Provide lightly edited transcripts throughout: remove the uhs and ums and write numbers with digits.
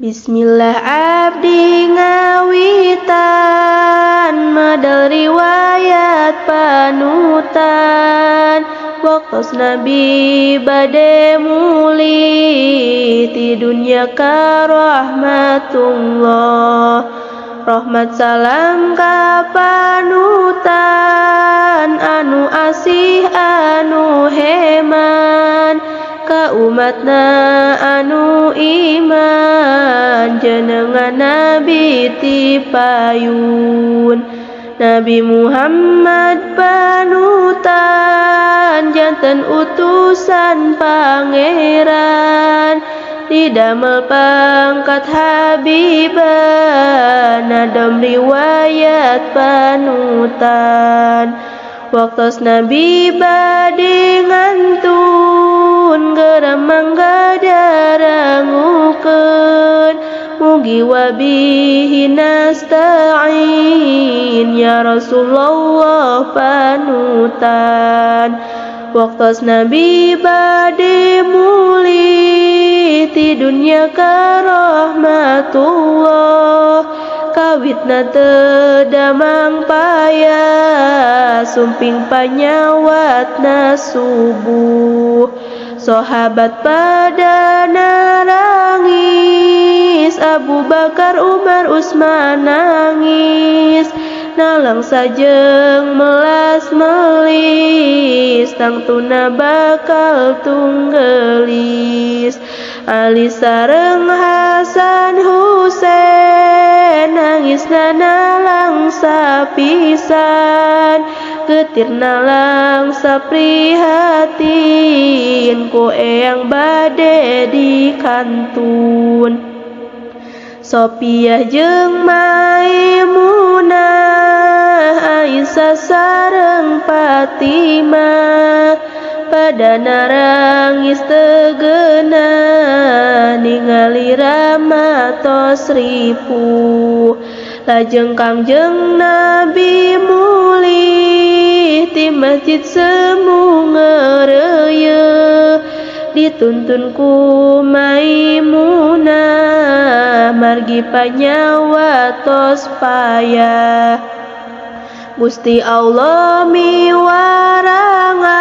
Bismillah abdi ngawitan madal riwayat panutan waktos Nabi bade muli ti dunya ka rahmatullah rahmat salam ka panutan anu asih anu heman ka umatna anu iman jenengan Nabi ti payun Nabi Muhammad panutan janten utusan pangeran didamel pangkat habiban nadam riwayat panutan waktos Nabi bade ngantun geram mangga darangukeun mugi wabihi nasta'in ya Rasulullah panutan waktos Nabi bade muli ti dunya ka rahmatullah kawitna teu damang payah sumping panyawatna subuh sahabat pada narangis Abu Bakar Umar Utsman nangis nalang sajeng melas melis tangtuna bakal tunggelis Ali sareng Hasan Husein nangisna nalang sapisan getirna lang saprihatin ku eyang bade dikantun Sopiah jeung Maimunah Aisyah sareng Fatimah pada narangis tegeuna ningali Rama tos ripuh lajeng Kangjeng Nabi mulih ti masjid semu ngeureuyeun dituntun ku Maimunah margi panyawa tos payah Gusti Allah miwarangan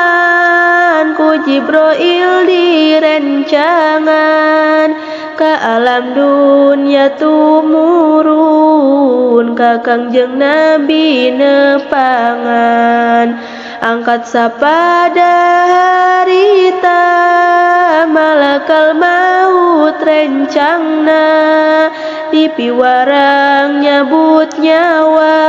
ku Jibril direncangan ka alam dunya tumurun ka Kangjeng Nabi nepangan angkat sapada harita malakal maut rencangna dipiwarang nyabut nyawa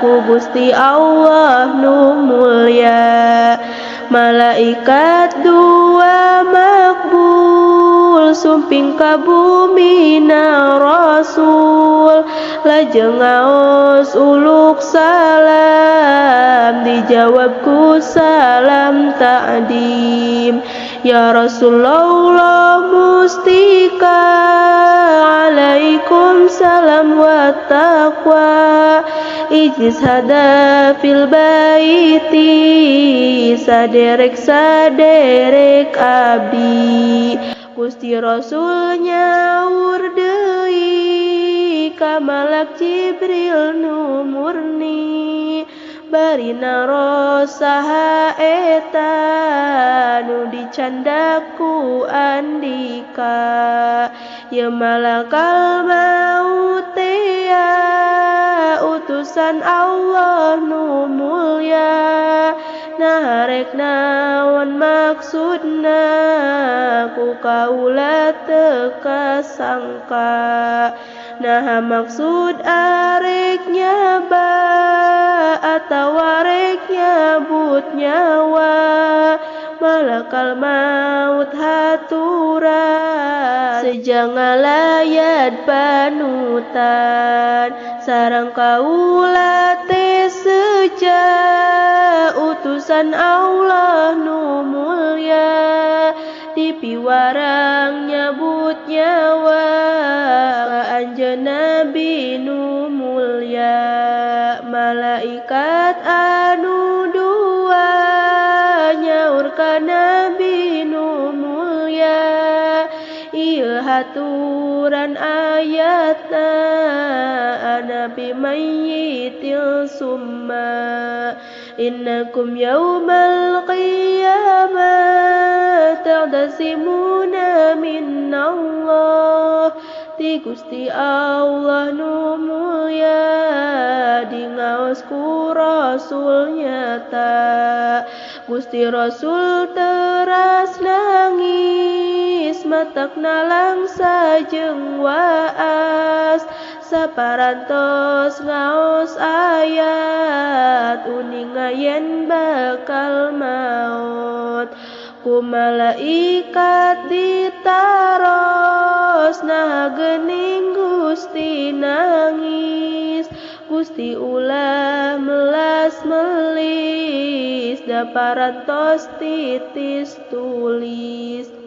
ku Gusti Allah nu mulya malaikat dua makbul sumping ka bumi na rasul lajeng ngaos uluk salam dijawab ku salam ta'dim ya Rasulullah mustika alaikum salam wa taqwa ijlis hada fil baiti saderek abdi Gusti Rasul nyaur deui ka malak Jibril nu murni barina rosaha eta nu dicandaku andika ya malakal maut ya utusan Allah nu mulya naharek naon maksudna ku kaula teu kasangka nah maksud arek nyaba atawa arek nyabut nyawa malakal maut haturan sejang ngalayat panutan sareng kaula teh seja utusan Allah nu mulya dipiwarang nyabut nyawa ka anjeun Nabi nu mulya malaikat anu dua nyaur ka Nabi nu mulya ieu hatur Quran ayatna ana bimayyitil summa innakum yawmal qiyamah ta'tasimuna minallah ti Gusti Allah nu mulia di ngaos ku Rasul nyata Gusti Rasul teras nangis matakna langsa jeung waas saparantos ngaos ayat uning yen bakal maut ku malaikat ditaros nah geuning Gusti nangis Gusti ulah melas melis da parantos titis tulis